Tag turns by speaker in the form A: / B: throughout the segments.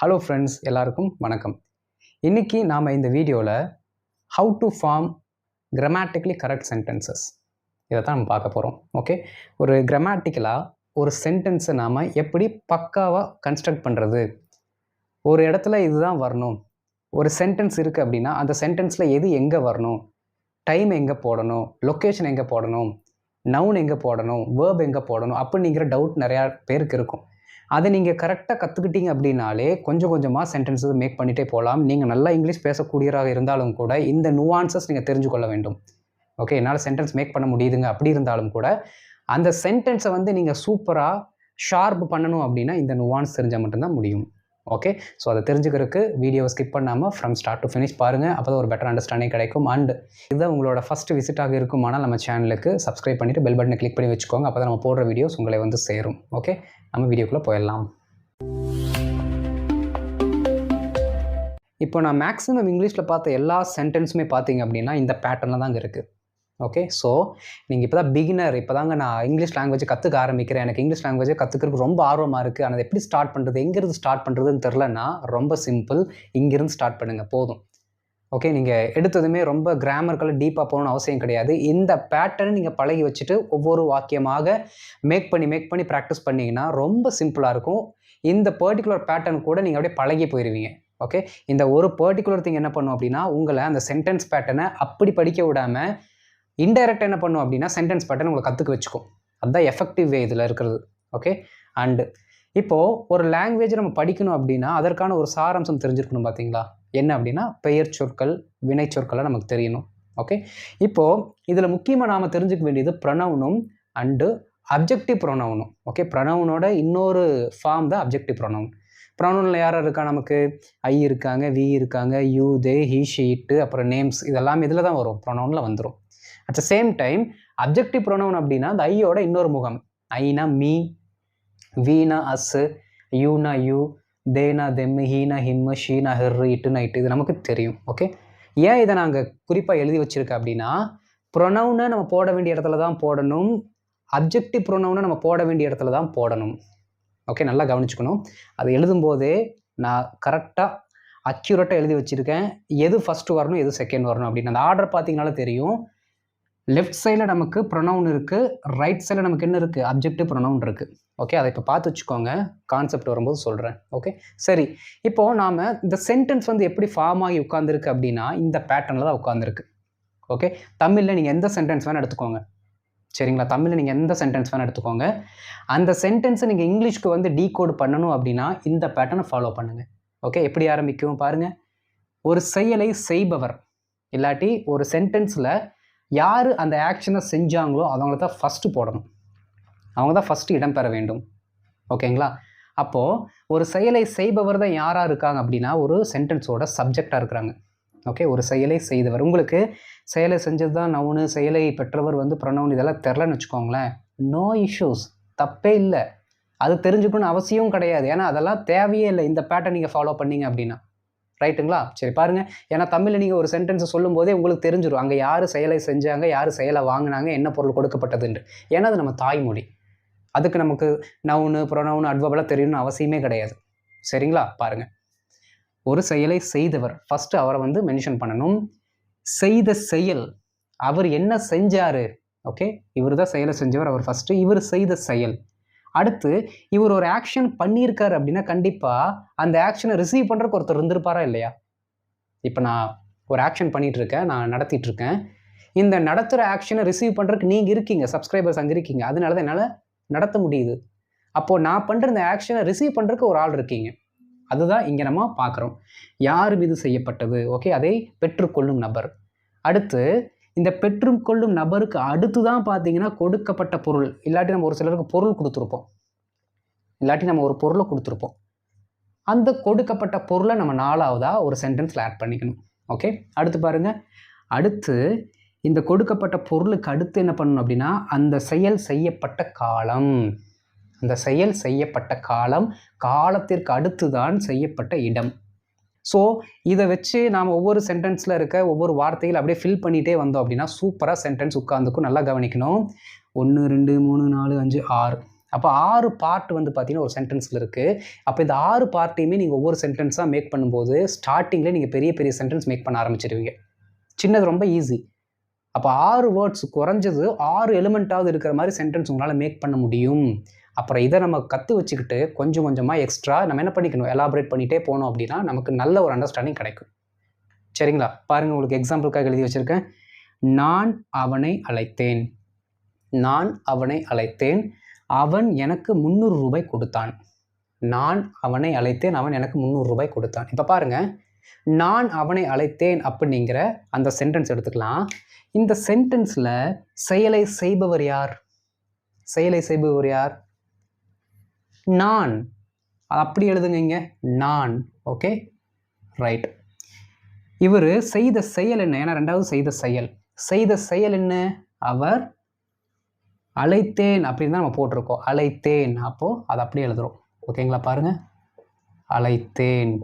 A: Hello friends, எல்லாருக்கும் வணக்கம். இன்னைக்கு நாம் இந்த வீடியோவில் how to form grammatically correct sentences இதை தான் நம்ம பார்க்க போகிறோம். ஓகே, ஒரு கிராமட்டிக்கலாக ஒரு சென்டென்ஸை நாம் எப்படி பக்காவாக கன்ஸ்ட்ரக்ட் பண்ணுறது, ஒரு இடத்துல இதுதான் வரணும், ஒரு சென்டென்ஸ் இருக்குது அப்படின்னா அந்த சென்டென்ஸில் எது எங்கே வரணும், டைம் எங்கே போடணும், லொக்கேஷன் எங்கே போடணும், நவுன் எங்கே போடணும், வேர்ப் எங்கே போடணும் அப்படிங்கிற டவுட் நிறையா பேருக்கு இருக்கும். அதை நீங்கள் கரெக்டாக கற்றுக்கிட்டீங்க அப்படின்னாலே கொஞ்சம் கொஞ்சமாக சென்டென்ஸஸ் மேக் பண்ணிகிட்டே போகலாம். நீங்கள் நல்லா இங்கிலீஷ் பேசக்கூடியவராக இருந்தாலும் கூட இந்த நுவான்சஸ் நீங்கள் தெரிஞ்சு கொள்ள வேண்டும். ஓகே, என்னால் சென்டென்ஸ் மேக் பண்ண முடியுதுங்க அப்படி இருந்தாலும் கூட அந்த சென்டென்ஸை நீங்கள் சூப்பராக ஷார்ப் பண்ணணும் அப்படின்னா இந்த நுவான்ஸ் தெரிஞ்சால் மட்டும்தான் முடியும். ஓகே, ஸோ அதை தெரிஞ்சுக்கிறதுக்கு வீடியோவை ஸ்கிப் பண்ணாமல் ஃப்ரம் ஸ்டார்ட் டு ஃபினிஷ் பாருங்கள். அப்போ தான் ஒரு பெட்டர் அண்டர்ஸ்டாண்டிங் கிடைக்கும். அண்ட் இதுதான் உங்களோட ஃபஸ்ட்டு விசிட்டாக இருக்குமானால் நம்ம சேனலுக்கு சப்ஸ்கிரைப் பண்ணிவிட்டு பெல் பட்டனை கிளிக் பண்ணி வச்சுக்கோங்க. அப்போ தான் நம்ம போடுற வீடியோஸ் உங்களை சேரும். ஓகே, நம்ம வீடியோக்குள்ளே போயிடலாம். இப்போ நான் மேக்ஸிமம் இங்கிலீஷில் பார்த்த எல்லா சென்டென்ஸுமே பார்த்தீங்க அப்படின்னா இந்த பேட்டர்னில் தாங்க இருக்குது. ஓகே, ஸோ நீங்கள் இப்போ தான் பிகினர், இப்போ தாங்க நான் இங்கிலீஷ் லாங்குவேஜ் கற்றுக்க ஆரம்பிக்கிறேன், எனக்கு இங்கிலீஷ் லாங்குவேஜை கற்றுக்கிறதுக்கு ரொம்ப ஆர்வமாக இருக்குது, ஆனால் எப்படி ஸ்டார்ட் பண்ணுறது, எங்கேருந்து ஸ்டார்ட் பண்ணுறதுன்னு தெரிலன்னா ரொம்ப சிம்பிள், இங்கேருந்து ஸ்டார்ட் பண்ணுங்கள் போதும். ஓகே, நீங்கள் எடுத்ததுமே ரொம்ப கிராமருக்கெல்லாம் டீப்பாக போகணும்னு அவசியம் கிடையாது. இந்த பேட்டர்ன் நீங்கள் பழகி வச்சுட்டு ஒவ்வொரு வாக்கியமாக மேக் பண்ணி ப்ராக்டிஸ் பண்ணிங்கன்னா ரொம்ப சிம்பிளாக இருக்கும். இந்த பர்டிகுலர் பேட்டர்ன் கூட நீங்கள் அப்படியே பழகி போயிடுவீங்க. ஓகே, இந்த ஒரு பர்டிகுலர் திங் என்ன பண்ணும் அப்படின்னா உங்களை அந்த சென்டென்ஸ் பேட்டர்னை அப்படி படிக்க விடாமல் இன்டைரக்டாக என்ன பண்ணும் அப்படின்னா சென்டென்ஸ் பேட்டர்ன் உங்களை கற்றுக்க வச்சுக்கும். அதுதான் எஃபெக்டிவ் வே இதில் இருக்கிறது. ஓகே, அண்டு இப்போது ஒரு லாங்குவேஜை நம்ம படிக்கணும் அப்படின்னா அதற்கான ஒரு சாராம்சம் தெரிஞ்சிருக்கணும். பார்த்தீங்களா, என்ன அப்படின்னா பெயர் சொற்கள், வினை சொற்களை நமக்கு தெரியணும். ஓகே, இப்போது இதில் முக்கியமாக நாம் தெரிஞ்சுக்க வேண்டியது ப்ரொனவுனும் அண்டு அப்ஜெக்டிவ் ப்ரொனவுனும். ஓகே, ப்ரொனவுனோட இன்னொரு ஃபார்ம் தான் அப்ஜெக்டிவ் ப்ரொனவுன். ப்ரொனவுனில் யார் இருக்கா, நமக்கு ஐ இருக்காங்க, வி இருக்காங்க, யூ, தே, ஹி, ஷி, இட்டு, அப்புறம் நேம்ஸ், இதெல்லாம் இதில் தான் வரும், ப்ரொனவுனில் வந்துடும். At the same time objective pronoun அப்படின்னா அந்த ஐயோட இன்னொரு முகம். ஐனா மீ, வீனா அஸ், யூனா யூ, தேனா தெம், ஹீனா ஹிம், ஷீனா ஹெர், இட்டுனா இட்டு, இது நமக்கு தெரியும். ஓகே, ஏன் இதை நாங்கள் குறிப்பாக எழுதி வச்சுருக்கேன் அப்படின்னா ப்ரொனவுனை நம்ம போட வேண்டிய இடத்துல தான் போடணும், அப்ஜெக்டிவ் ப்ரொனவுனை நம்ம போட வேண்டிய இடத்துல தான் போடணும். ஓகே, நல்லா கவனிச்சுக்கணும். அது எழுதும்போதே நான் கரெக்டாக அக்யூரேட்டாக எழுதி வச்சுருக்கேன், எது ஃபஸ்ட்டு வரணும் எது செகண்ட் வரணும் அப்படின்னு. அந்த ஆர்டர் பார்த்தீங்கனால தெரியும். லெஃப்ட் சைடில் நமக்கு ப்ரொனவுன் இருக்குது, ரைட் சைடில் நமக்கு என்ன இருக்குது, அப்ஜெக்டிவ் ப்ரொனவுன் இருக்குது. ஓகே, அதை இப்போ பார்த்து வச்சுக்கோங்க, கான்செப்ட் வரும்போது சொல்கிறேன். ஓகே, சரி, இப்போது நாம் இந்த சென்டென்ஸ் எப்படி ஃபார்ம் ஆகி உட்காந்துருக்கு அப்படின்னா இந்த பேட்டர்னில் தான் உட்காந்துருக்கு. ஓகே, தமிழில் நீங்கள் எந்த சென்டென்ஸ் வேணால் எடுத்துக்கோங்க. சரிங்களா, தமிழில் நீங்கள் எந்த சென்டென்ஸ் வேணால் எடுத்துக்கோங்க. அந்த சென்டென்ஸை நீங்கள் இங்கிலீஷ்க்கு டீகோட் பண்ணணும் அப்படின்னா இந்த பேட்டர்னை ஃபாலோ பண்ணுங்கள். ஓகே, எப்படி ஆரம்பிக்கும் பாருங்கள். ஒரு செயலை செய்பவர், இல்லாட்டி ஒரு சென்டென்ஸில் யார் அந்த ஆக்ஷனை செஞ்சாங்களோ அவங்கள தான் ஃபஸ்ட்டு போடணும், அவங்க தான் ஃபஸ்ட்டு இடம்பெற வேண்டும். ஓகேங்களா, அப்போது ஒரு செயலை செய்பவர் தான் யாராக இருக்காங்க அப்படின்னா ஒரு சென்டென்ஸோட சப்ஜெக்டாக இருக்கிறாங்க. ஓகே, ஒரு செயலை செய்தவர், உங்களுக்கு செயலை செஞ்சது தான் நவுனு, செயலை பெற்றவர் ப்ரொனவுன், இதெல்லாம் தெரிலன்னு வச்சுக்கோங்களேன், நோ இஷ்யூஸ், தப்பே இல்லை, அது தெரிஞ்சுக்கணும்னு அவசியம் கிடையாது. ஏன்னா அதெல்லாம் தேவையே இல்லை இந்த பேட்டர்ன் நீங்கள் ஃபாலோ பண்ணீங்க அப்படின்னா. ரைட்டுங்களா, சரி பாருங்கள். ஏன்னா தமிழில் நீங்கள் ஒரு சென்டென்ஸை சொல்லும் போதே உங்களுக்கு தெரிஞ்சிடும் அங்கே யார் செயலை செஞ்சாங்க, யார் செயலை வாங்கினாங்க, என்ன பொருள் கொடுக்கப்பட்டதுன்று. ஏன்னா அது நம்ம தாய்மொழி, அதுக்கு நமக்கு நவுனு, ப்ரொனவுனு, அட்வர்பெல்லாம் தெரியணும்னு அவசியமே கிடையாது. சரிங்களா, பாருங்கள். ஒரு செயலை செய்தவர், ஃபஸ்ட்டு அவரை மென்ஷன் பண்ணணும். செய்த செயல், அவர் என்ன செஞ்சார். ஓகே, இவர் தான் செயலை செஞ்சவர், அவர் ஃபஸ்ட்டு, இவர் செய்த செயல். அடுத்து இவர் ஒரு ஆக்ஷன் பண்ணியிருக்காரு அப்படின்னா கண்டிப்பாக அந்த ஆக்ஷனை ரிசீவ் பண்ணுறதுக்கு ஒருத்தர் இருந்திருப்பாரா இல்லையா. இப்போ நான் ஒரு ஆக்ஷன் பண்ணிகிட்ருக்கேன், நான் நடத்திட்டுருக்கேன், இந்த நடத்துகிற ஆக்ஷனை ரிசீவ் பண்ணுறதுக்கு நீங்கள் இருக்கீங்க, சப்ஸ்கிரைபர்ஸ் அங்கே இருக்கீங்க, அதனால தான் என்னால் நடத்த முடியுது. அப்போது நான் பண்ணுற இந்த ஆக்ஷனை ரிசீவ் பண்ணுறதுக்கு ஒரு ஆள் இருக்கீங்க. அதுதான் இங்கே நம்ம பார்க்குறோம். யார் மீது செய்யப்பட்டது. ஓகே, அதை பெற்றுக்கொள்ளும் நபர். அடுத்து இந்த பெற்றுக்கொள்ளும் நபருக்கு அடுத்து தான் பார்த்தீங்கன்னா கொடுக்கப்பட்ட பொருள், இல்லாட்டி நம்ம ஒரு சிலருக்கு பொருள் கொடுத்துருப்போம், இல்லாட்டி நம்ம ஒரு பொருளை கொடுத்துருப்போம். அந்த கொடுக்கப்பட்ட பொருளை நம்ம நாலாவதாக ஒரு சென்டென்ஸில் ஆட் பண்ணிக்கணும். ஓகே, அடுத்து பாருங்கள். அடுத்து இந்த கொடுக்கப்பட்ட பொருளுக்கு அடுத்து என்ன பண்ணணும் அப்படின்னா அந்த செயல் செய்யப்பட்ட காலம், அந்த செயல் செய்யப்பட்ட காலம், காலத்திற்கு அடுத்து தான் செய்யப்பட்ட இடம். ஸோ இதை வச்சு நாம் ஒவ்வொரு சென்டென்ஸில் இருக்க ஒவ்வொரு வார்த்தைகள் அப்படியே ஃபில் பண்ணிகிட்டே வந்தோம் அப்படின்னா சூப்பராக சென்டென்ஸ் உட்காந்துக்கும். நல்லா கவனிக்கணும். 1 2 3 4 5 6 அப்போ 6 பார்ட் வந்து பார்த்தீங்கன்னா ஒரு சென்டென்ஸில் இருக்குது. அப்போ இந்த 6 பார்ட்டையுமே நீங்கள் ஒவ்வொரு சென்டென்ஸாக மேக் பண்ணும்போது ஸ்டார்டிங்கில் நீங்கள் பெரிய பெரிய சென்டென்ஸ் மேக் பண்ண ஆரம்பிச்சிருவீங்க. சின்னது ரொம்ப ஈஸி. அப்போ 6 வேர்ட்ஸ் குறைஞ்சது 6 எலிமெண்ட்டாவது இருக்கிற மாதிரி சென்டென்ஸ் உங்களால் மேக் பண்ண முடியும். அப்புறம் இதை நம்ம கற்று வச்சுக்கிட்டு கொஞ்சம் கொஞ்சமாக எக்ஸ்ட்ரா நம்ம என்ன பண்ணிக்கணும், எலாபரேட் பண்ணிகிட்டே போனோம் அப்படின்னா நமக்கு நல்ல ஒரு அண்டர்ஸ்டாண்டிங் கிடைக்கும். சரிங்களா? பாருங்கள், உங்களுக்கு எக்ஸாம்பிளுக்காக எழுதி வச்சுருக்கேன். நான் அவனை அழைத்தேன். நான் அவனை அழைத்தேன். அவன் எனக்கு 300 ரூபாய் கொடுத்தான். நான் அவனை அழைத்தேன். அவன் எனக்கு 300 ரூபாய் கொடுத்தான். இப்போ பாருங்கள், நான் அவனை அழைத்தேன் அப்படிங்கிற அந்த சென்டென்ஸ் எடுத்துக்கலாம். இந்த சென்டென்ஸில் செயலை செய்பவர் யார்? செயலை செய்பவர் யார்? நான். அப்படி எழுதுங்க இங்க, நான். Okay, right. இவர் செய்த செயல் என்ன? ஏன்னா ரெண்டாவது செய்த செயல். செய்த செயல் என்ன? அவர் அழைத்தேன் அப்படின்னு தான் நம்ம போட்டிருக்கோம். அழைத்தேன். அப்போது அதை அப்படியே எழுதுறோம். ஓகேங்களா? பாருங்கள், அழைத்தேன்.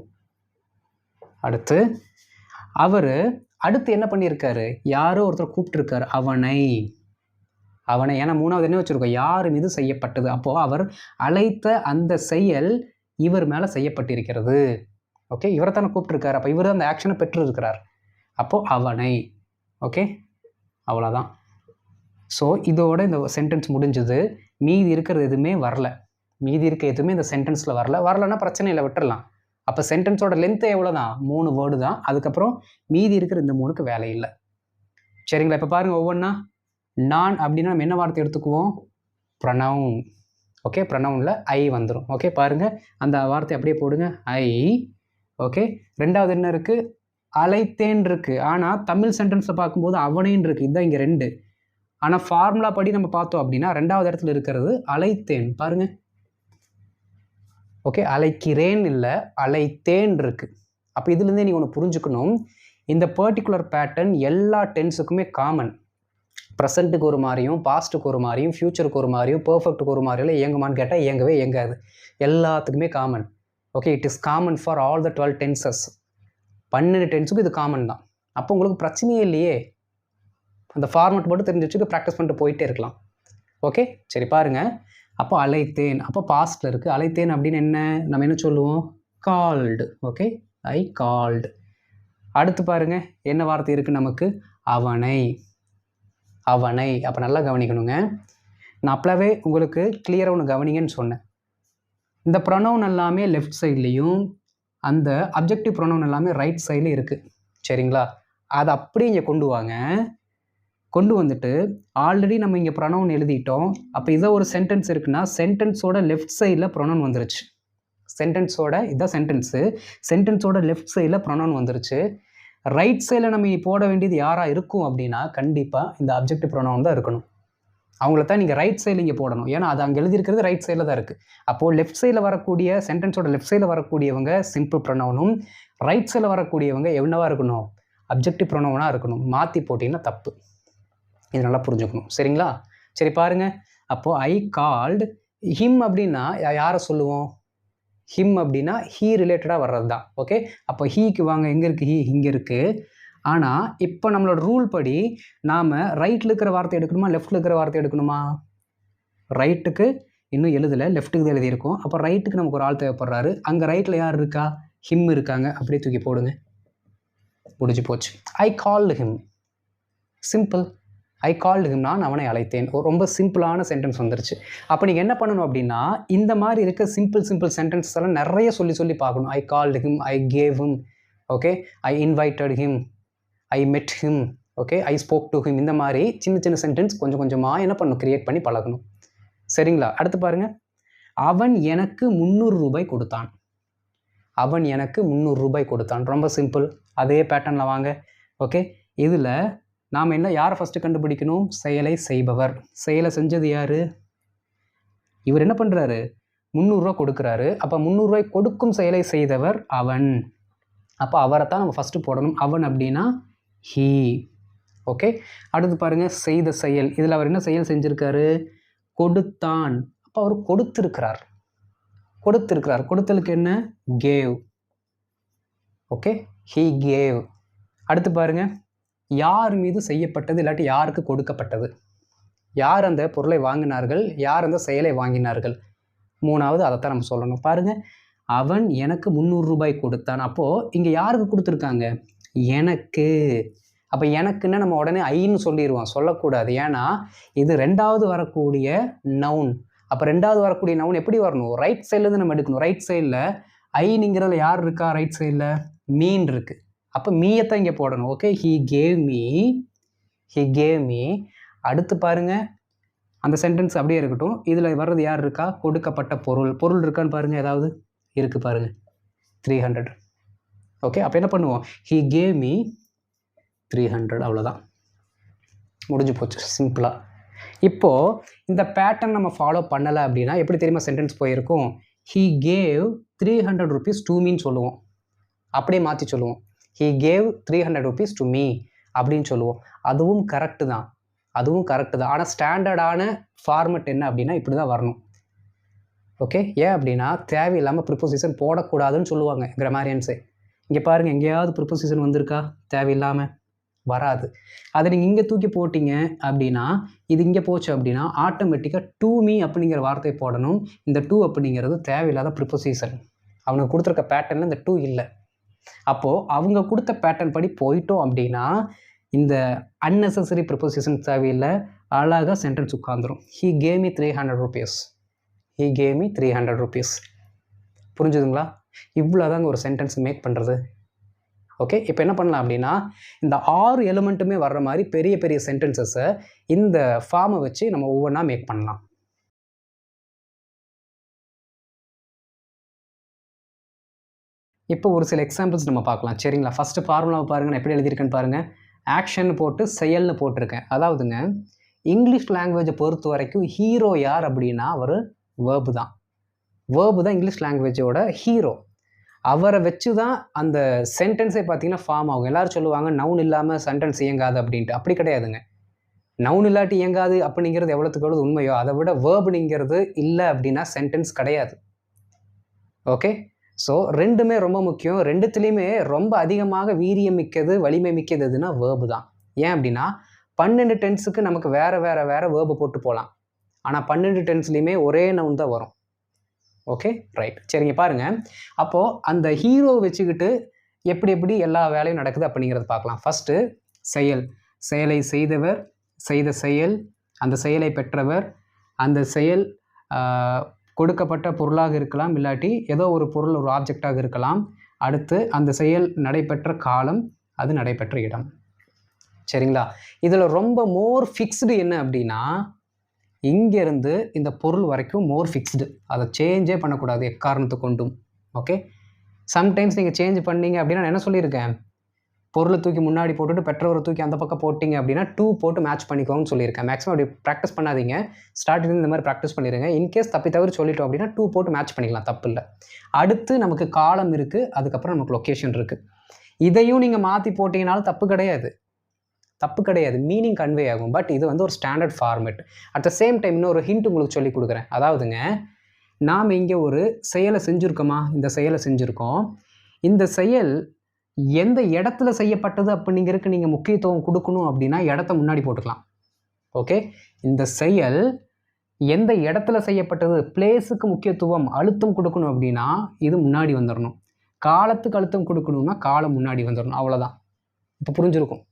A: அடுத்து அவர் அடுத்து என்ன பண்ணியிருக்காரு? யாரோ ஒருத்தர் கூப்பிட்டுருக்காரு, அவனை. அவனை, ஏன்னா மூணாவது என்ன வச்சுருக்கோம்? யார் மீது செய்யப்பட்டது. அப்போது அவர் அழைத்த அந்த செயல் இவர் மேலே செய்யப்பட்டிருக்கிறது. ஓகே, இவரை தானே கூப்பிட்டுருக்காரு. அப்போ இவர் அந்த ஆக்ஷனை பெற்றிருக்கிறார். அப்போது அவனை. ஓகே, அவ்வளோதான். ஸோ இதோட இந்த சென்டென்ஸ் முடிஞ்சது. மீதி இருக்கிறது எதுவுமே வரல. மீதி இருக்க எதுவுமே இந்த சென்டென்ஸில் வரலன்னா பிரச்சனை இல்லை, விட்டுடலாம். அப்போ சென்டென்ஸோட லென்த்து எவ்வளோ தான்? 3 வேர்டு தான். அதுக்கப்புறம் மீதி இருக்கிற இந்த 3க்கு வேலை இல்லை. சரிங்களா? இப்போ பாருங்கள் ஒவ்வொன்றா. நான் அப்படின்னா நம்ம என்ன வார்த்தை எடுத்துக்குவோம்? ப்ரொனவுன். ஓகே, ப்ரொனவுனில் ஐ வந்துடும். ஓகே, பாருங்கள், அந்த வார்த்தை அப்படியே போடுங்க, ஐ. ஓகே, ரெண்டாவது என்ன இருக்குது? அழைத்தேன் இருக்குது. ஆனால் தமிழ் சென்டென்ஸில் பார்க்கும்போது அவனேன்னு இருக்குது. இதுதான் இங்கே 2. ஆனால் ஃபார்முலா படி நம்ம பார்த்தோம் அப்படின்னா ரெண்டாவது இடத்துல இருக்கிறது அழைத்தேன். பாருங்கள். ஓகே, அழைக்கிறேன் இல்லை, அழைத்தேன் இருக்குது. அப்போ இதுலேருந்தே நீங்கள் ஒன்று புரிஞ்சுக்கணும். இந்த பர்டிகுலர் பேட்டர்ன் எல்லா டென்ஸுக்குமே காமன். ப்ரெசண்ட்டுக்கு ஒரு மாதிரியும், பாஸ்ட்டுக்கு ஒரு மாதிரியும், ஃப்யூச்சருக்கு ஒரு மாதிரியும், பர்ஃபெக்ட்டுக்கு ஒரு மாதிரியும் இயங்குமான்னு கேட்டால் இயங்கவே இயங்காது. எல்லாத்துக்குமே common. Okay, it is common for all the 12 tenses. 12 டென்ஸுக்கும் இது காமன் தான். அப்போ உங்களுக்கு பிரச்சனையே இல்லையே. அந்த ஃபார்மெட் மட்டும் தெரிஞ்சு வச்சுக்க ப்ராக்டிஸ் பண்ணிட்டு போயிட்டே இருக்கலாம். ஓகே, சரி பாருங்கள். அப்போ அழைத்தேன், அப்போ பாஸ்ட்டில் இருக்குது. அழைத்தேன் அப்படின்னு என்ன நம்ம என்ன சொல்லுவோம்? கால்டு. ஓகே, ஐ கால்டு. அடுத்து பாருங்கள், என்ன வார்த்தை இருக்குது நமக்கு? அவனை. அவனை. அப்போ நல்லா கவனிக்கணுங்க. நான் அப்போவே உங்களுக்கு கிளியராக ஒன்று கவனிங்கன்னு சொன்னேன். இந்த ப்ரொனவுன் எல்லாமே லெஃப்ட் சைட்லேயும் அந்த அப்ஜெக்டிவ் ப்ரொனவுன் எல்லாமே ரைட் சைட்லேயும் இருக்குது. சரிங்களா? அதை அப்படியே இங்கே கொண்டு வாங்க. கொண்டு வந்துட்டு ஆல்ரெடி நம்ம இங்கே ப்ரொனவுன் எழுதிட்டோம். அப்போ இதை ஒரு சென்டென்ஸ் இருக்குன்னா சென்டென்ஸோட லெஃப்ட் சைடில் ப்ரொனவுன் வந்துருச்சு. சென்டென்ஸோட இதான் சென்டென்ஸு. சென்டென்ஸோட லெஃப்ட் சைடில் ப்ரொனவுன் வந்துருச்சு. ரைட் சைடில் நம்ம போட வேண்டியது யாராக இருக்கும் அப்படின்னா கண்டிப்பாக இந்த அப்ஜெக்டிவ் ப்ரொனவுன் தான் இருக்கணும். அவங்கள தான் நீங்கள் ரைட் சைடில் இங்கே போடணும். ஏன்னா அது அங்கே எழுதியிருக்கிறது ரைட் சைடில் தான் இருக்குது. அப்போது லெஃப்ட் சைடில் வரக்கூடிய சென்டென்ஸோட லெஃப்ட் சைடில் வரக்கூடியவங்க சிம்பிள் ப்ரொனவுனும், ரைட் சைடில் வரக்கூடியவங்க என்னவாக இருக்கணும்? அப்ஜெக்டிவ் ப்ரொனவுனாக இருக்கணும். மாற்றி போட்டிங்கன்னா தப்பு. இது நல்லா புரிஞ்சுக்கணும். சரிங்களா? சரி பாருங்கள். அப்போது ஐ கால்டு ஹிம் அப்படின்னா யாரை சொல்லுவோம்? ஹிம் அப்படின்னா ஹீ ரிலேட்டடாக வர்றது தான். ஓகே, அப்போ ஹீக்கு வாங்க, எங்கே இருக்குது ஹீ? இங்கே இருக்குது. ஆனால் இப்போ நம்மளோட ரூல் படி நாம் ரைட்டில் இருக்கிற வார்த்தை எடுக்கணுமா, லெஃப்ட்டில் இருக்கிற வார்த்தை எடுக்கணுமா? ரைட்டுக்கு இன்னும் எழுதலை, லெஃப்ட்டுக்கு தான் எழுதியிருக்கோம். அப்போ ரைட்டுக்கு நமக்கு ஒரு ஆள் தேவைப்படுறாரு. அங்கே ரைட்டில் யார் இருக்கா? ஹிம் இருக்காங்க. அப்படியே தூக்கி போடுங்க, முடிஞ்சு போச்சு. ஐ கால்டு ஹிம். சிம்பிள். ஐ கால்டு ஹிம், நான் அவனை அழைத்தேன். ரொம்ப சிம்பிளான சென்டென்ஸ் வந்துருச்சு. அப்போ நீங்கள் என்ன பண்ணணும் அப்படின்னா இந்த மாதிரி இருக்க சிம்பிள் சென்டென்ஸ் எல்லாம் நிறைய சொல்லி பார்க்கணும். ஐ called him, I gave him, okay, I invited him, ஐ மெட் him, okay, I spoke to him. இந்த மாதிரி சின்ன சென்டென்ஸ் கொஞ்சம் கொஞ்சமாக என்ன பண்ணணும்? கிரியேட் பண்ணி பழகணும். சரிங்களா? அடுத்து பாருங்கள். அவன் எனக்கு 300 ரூபாய் கொடுத்தான். அவன் எனக்கு 300 ரூபாய் கொடுத்தான். ரொம்ப சிம்பிள். அதே பேட்டர்னில் வாங்க. ஓகே, இதில் நாம் என்ன யாரை ஃபஸ்ட்டு கண்டுபிடிக்கணும்? செயலை செய்பவர். செயலை செஞ்சது யார்? இவர் என்ன பண்ணுறாரு? 300 ரூபா கொடுக்குறாரு. அப்போ 300 ரூபாய் கொடுக்கும் செயலை செய்தவர் அவன். அப்போ அவரை தான் நம்ம ஃபஸ்ட்டு போடணும். அவன் அப்படின்னா ஹீ. ஓகே, அடுத்து பாருங்கள், செய்த செயல். இதில் அவர் என்ன செயல் செஞ்சுருக்காரு? கொடுத்தான். அப்போ அவர் கொடுத்துருக்கிறார். கொடுத்தலுக்கு என்ன? கேவ். Okay, he gave. அடுத்து பாருங்கள், யார் மீது செய்யப்பட்டது, இல்லாட்டி யாருக்கு கொடுக்கப்பட்டது? யார் அந்த பொருளை வாங்கினார்கள், யார் அந்த செயலை வாங்கினார்கள். 3வது அதைத்தான் நம்ம சொல்லணும். பாருங்கள், அவன் எனக்கு 300 ரூபாய் கொடுத்தான். அப்போது இங்கே யாருக்கு கொடுத்துருக்காங்க? எனக்கு. அப்போ எனக்குன்னு நம்ம உடனே ஐன்னு சொல்லிடுவோம், சொல்லக்கூடாது. ஏன்னா இது 2வது வரக்கூடிய நவுன். அப்போ 2வது வரக்கூடிய நவுன் எப்படி வரணும்? ரைட் சைட்லேருந்து நம்ம எடுக்கணும். ரைட் சைடில் ஐங்கிறதுல யார் இருக்கா? ரைட் சைடில் மீன் இருக்குது. அப்போ மீயத்தான் இங்கே போடணும். Okay, he gave me. அடுத்து பாருங்கள், அந்த சென்டென்ஸ் அப்படியே இருக்கட்டும். இதில் வர்றது யார் இருக்கா? கொடுக்கப்பட்ட பொருள் இருக்கான்னு பாருங்கள். ஏதாவது இருக்குது பாருங்கள், 300. ஓகே, அப்போ என்ன பண்ணுவோம்? He gave me 300. அவ்வளோதான், முடிஞ்சு போச்சு, சிம்பிளாக. இப்போது இந்த பேட்டர்ன் நம்ம ஃபாலோ பண்ணலை அப்படின்னா எப்படி தெரியுமா சென்டென்ஸ் போயிருக்கும்? ஹீ கேவ் 300 rupees to மீன்னு சொல்லுவோம். அப்படியே மாற்றி சொல்லுவோம், he gave 300 rupees to me அப்படின்னு சொல்லுவோம். அதுவும் கரெக்டு தான், ஆனால் ஸ்டாண்டர்டான ஃபார்மெட் என்ன அப்படின்னா இப்படி தான் வரணும். ஓகே, ஏன் அப்படின்னா தேவையில்லாமல் ப்ரிப்போசிஷன் போடக்கூடாதுன்னு சொல்லுவாங்க கிராமரியன்ஸே. இங்கே பாருங்கள், எங்கேயாவது ப்ரிப்போசிஷன் வந்திருக்கா? தேவையில்லாமல் வராது. அதை நீங்கள் இங்கே தூக்கி போட்டிங்க அப்படின்னா, இது இங்கே போச்சு அப்படின்னா ஆட்டோமேட்டிக்காக டு மீ அப்படிங்கிற வார்த்தை போடணும். இந்த டூ அப்படிங்கிறது தேவையில்லாத ப்ரிப்போசிஷன். அவனுக்கு கொடுத்துருக்க பேட்டர்னில் இந்த டூ இல்லை. அப்போது அவங்க கொடுத்த பேட்டர்ன் படி போயிட்டோம் அப்படின்னா இந்த அன்னெசரி ப்ரிப்போசிஷன் தேவையில்லை, அழகாக சென்டென்ஸ் உட்காந்துரும். He gave me 300 rupees. He gave me 300 rupees. புரிஞ்சுதுங்களா? இவ்வளோதாங்க ஒரு சென்டென்ஸ் மேக் பண்ணுறது. ஓகே, இப்போ என்ன பண்ணலாம் அப்படின்னா இந்த 6 எலிமெண்ட்டுமே வர்ற மாதிரி பெரிய பெரிய சென்டென்சஸை இந்த ஃபார்மை வச்சு நம்ம ஒவ்வொன்றா மேக் பண்ணலாம். இப்போ ஒரு சில எக்ஸாம்பிள்ஸ் நம்ம பார்க்கலாம், சரிங்களா? ஃபஸ்ட்டு ஃபார்முலாவை பாருங்கள், நான் எப்படி எழுதியிருக்கேன்னு பாருங்கள். ஆக்ஷன் போட்டு செயல்னு போட்டிருக்கேன். அதாவதுங்க இங்கிலீஷ் லாங்குவேஜை பொறுத்த வரைக்கும் ஹீரோ யார் அப்படின்னா அவர் வேர்பு தான். இங்கிலீஷ் லாங்குவேஜோட ஹீரோ. அவரை வச்சு தான் அந்த சென்டென்ஸே பார்த்தீங்கன்னா ஃபார்ம் ஆகும். எல்லோரும் சொல்லுவாங்க நவுன் இல்லாமல் சென்டென்ஸ் இயங்காது அப்படின்ட்டு. அப்படி கிடையாதுங்க. நவுன் இல்லாட்டி இயங்காது அப்படிங்கிறது எவ்வளோத்துக்கு எவ்வளோ உண்மையோ அதை விட வேர்புங்கிறது இல்லை அப்படின்னா சென்டென்ஸ் கிடையாது. ஓகே, ஸோ ரெண்டுமே ரொம்ப முக்கியம். ரெண்டுத்துலேயுமே ரொம்ப அதிகமாக வீரியம் மிக்கது, வலிமை மிக்கது எதுனா வேர்பு தான். ஏன் அப்படின்னா 12 டென்ஸுக்கு நமக்கு வேறு வேர்பு போட்டு போகலாம். ஆனால் 12 டென்ஸ்லேயுமே ஒரே நவுன் தான் வரும். Okay, right. சரிங்க, பாருங்கள். அப்போது அந்த ஹீரோ வச்சுக்கிட்டு எப்படி எல்லா வேலையும் நடக்குது அப்படிங்கிறத பார்க்கலாம். ஃபஸ்ட்டு செயலை செய்தவர், செய்த செயல், அந்த செயலை பெற்றவர், அந்த செயல் கொடுக்கப்பட்ட பொருளாக இருக்கலாம், இல்லாட்டி ஏதோ ஒரு பொருள் ஒரு ஆப்ஜெக்டாக இருக்கலாம். அடுத்து அந்த செயல் நடைபெற்ற காலம், அது நடைபெற்ற இடம். சரிங்களா? இதில் ரொம்ப மோர் ஃபிக்ஸ்டு என்ன அப்படின்னா இங்கேருந்து இந்த பொருள் வரைக்கும் மோர் ஃபிக்ஸ்டு. அதை சேஞ்சே பண்ணக்கூடாது எக்காரணத்தை கொண்டும். ஓகே, சம்டைம்ஸ் நீங்கள் சேஞ்ச் பண்ணீங்க அப்படின்னா நான் என்ன சொல்லியிருக்கேன், பொருளை தூக்கி முன்னாடி போட்டுட்டு பெற்றவரை தூக்கி அந்த பக்கம் போட்டிங்க அப்படின்னா 2 போட்டு மேட்ச் பண்ணிக்கோங்கன்னு சொல்லியிருக்கேன். மேக்ஸிமம் அப்படி ப்ராக்டிஸ் பண்ணாதீங்க, ஸ்டார்டிங் இந்த மாதிரி ப்ராக்டிஸ் பண்ணிடுங்க. இன்கேஸ் தவிர சொல்லிட்டோம் அப்படின்னா 2 போட்டு மேட்ச் பண்ணிக்கலாம், தப்பு இல்லை. அடுத்து நமக்கு காலம் இருக்குது, அதுக்கப்புறம் நமக்கு லொக்கேஷன் இருக்குது. இதையும் நீங்கள் மாற்றி போட்டிங்கனாலும் தப்பு கிடையாது, மீனிங் கன்வே ஆகும். பட் இது வந்து ஒரு standard format. At the same time இன்னொரு ஹிண்ட் உங்களுக்கு சொல்லி கொடுக்குறேன். அதாவதுங்க நாம் இங்கே ஒரு செயலை செஞ்சுருக்கோமா? இந்த செயலை செஞ்சுருக்கோம். இந்த செயல் எந்த இடத்துல செய்யப்பட்டது அப்படிங்கிறதுக்கு நீங்கள் முக்கியத்துவம் கொடுக்கணும் அப்படின்னா இடத்த முன்னாடி போட்டுக்கலாம். ஓகே, இந்த செயல் எந்த இடத்துல செய்யப்பட்டது, பிளேஸுக்கு முக்கியத்துவம் அழுத்தம் கொடுக்கணும் அப்படின்னா இது முன்னாடி வந்துடணும். காலத்துக்கு அழுத்தம் கொடுக்கணும்னா காலம் முன்னாடி வந்துடணும். அவ்வளோதான். இப்போ புரிஞ்சிருக்கும்.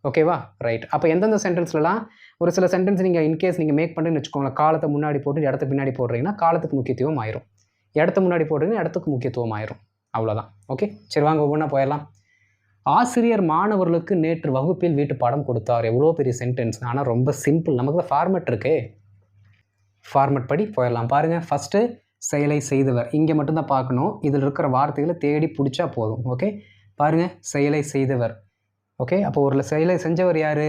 A: ஓகேவா? ரைட். அப்போ எந்தெந்த சென்டென்ஸ்லாம் ஒரு சில சென்டென்ஸ் நீங்கள் இன்கேஸ் நீங்கள் மேக் பண்ணுறேன்னு வச்சுக்கோங்களேன், காலத்தை முன்னாடி போட்டு இடத்த பின்னாடி போடுறீங்கன்னா காலத்துக்கு முக்கியத்துவம் ஆயிரும், இடத்த முன்னாடி போடுறீங்கன்னா இடத்துக்கு முக்கியத்துவம் ஆயிரும். அவ்வளோதான். ஓகே, சரி வாங்க ஒவ்வொன்றா போயிடலாம். ஆசிரியர் மாணவர்களுக்கு நேற்று வகுப்பில் வீட்டு பாடம் கொடுத்தார். எவ்வளோ பெரிய சென்டென்ஸ், ஆனால் ரொம்ப சிம்பிள். நமக்கு தான் ஃபார்மேட் இருக்கே, ஃபார்மேட் படி போயிடலாம். பாருங்கள், ஃபஸ்ட்டு செயலை செய்தவர், இங்கே மட்டும்தான் பார்க்கணும். இதில் இருக்கிற வார்த்தைகளை தேடி பிடிச்சா போதும். ஓகே, பாருங்கள், செயலை செய்தவர். ஓகே, அப்போ ஒரு செயலை செஞ்சவர் யார்?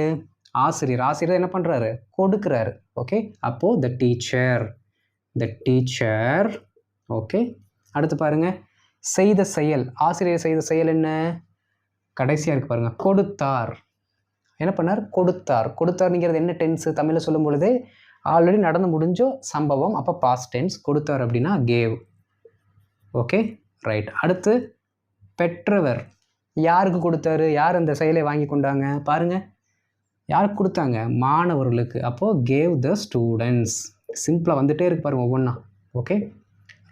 A: ஆசிரியர் என்ன பண்ணுறாரு? கொடுக்குறாரு. ஓகே, அப்போது த டீச்சர். ஓகே, அடுத்து பாருங்கள், செய்த செயல், ஆசிரியர் செய்த செயல் என்ன? கடைசியாக இருக்குது பாருங்கள், கொடுத்தார். என்ன பண்ணார்? கொடுத்தார்ங்கிறது என்ன டென்ஸு? தமிழில் சொல்லும் பொழுது ஆல்ரெடி நடந்து முடிஞ்ச சம்பவம், அப்போ பாஸ்ட் டென்ஸ். கொடுத்தார் அப்படின்னா கேவ். Okay, right. அடுத்து பெற்றவர், யாருக்கு கொடுத்தாரு? யார் அந்த செயலை வாங்கி கொண்டாங்க? பாருங்கள், யாருக்கு கொடுத்தாங்க? மாணவர்களுக்கு. அப்போது கேவ் த ஸ்டூடெண்ட்ஸ். சிம்பிளாக வந்துகிட்டே இருக்கு பாருங்கள் ஒவ்வொன்றா. Okay